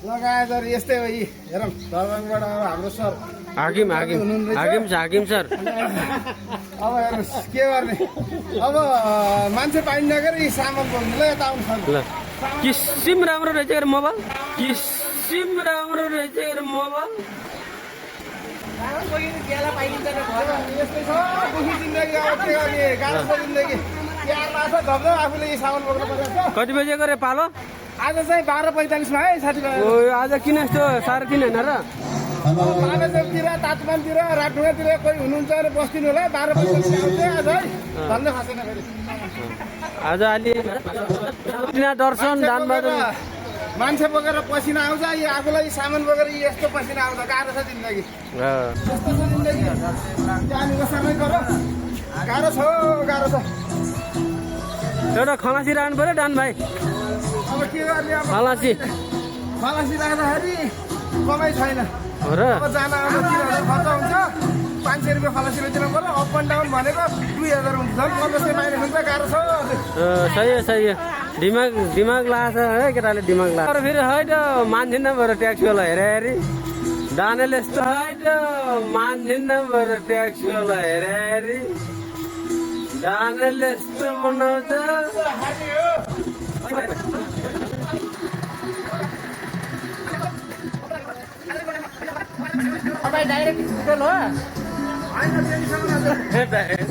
लगाएर यस्तै हो यी हेरौँ दरबारबाट अब हाम्रो सर हाकिम सर अब हेर्नुहोस् के गर्ने अब मान्छे पाइन नगरी यी सामान बोल्नु ल यता आउनु सक्छ ल किसिम राम्रो रहेछ यार मोबाइल किसिम राम्रो रहेछ यार मोबाइल यस्तै छ दुखी जिन्दगी अब के गर्ने गाह्रो छ जिन्दगी यहाँ लाग्छ धप्दै आफूले यी सामान बोक्नु परेको छ कति बजे गरे पालो आज चाहिँ 12:45 है साथीभाइ ओ आज किन यस्तो साह्रो किन होइन र मानवतिर तातमानतिर राटुवातिर कोही हुनुहुन्छ भने बस्दिनु होला 12:45 आउँछ आज है धन्दै खसेन फेरि आज अलि दर्शन दानबहादुर मान्छे बोकेर पसिना आउँछ यो आफूलाई सामान बोकेर यस्तो पसिना आउँछ गाह्रो छ जिन्दगी यस्तो छ जिन्दगी जानेको समय गर गाह्रो छ एउटा खलासी राख्नु पर्यो डान भाइ अब के गर्ने अब खलासी राख्दाखेरि कमाइ छैन हो र अब जान आउनु 3,000 खर्च हुन्छ 500 रुपियाँ खलासीले दिनु पर्यो अप एन्ड डाउन भनेको 2,000 हुन्छ झन् 1500 माइनस हुन्छ गाह्रो छ सही हो दिमाग लाग्छ है केटाले दिमाग लाग्छ तर फेरि है त मान्थिन बरु ट्याक्सीवाला हेरी दानेले यस्तो है त मान्थिन बरु ट्याक्सीवाला हेरी दानेले यस्तो बनाउँछ तपाईँ डाइरेक्ट होटल हो होइन त्यही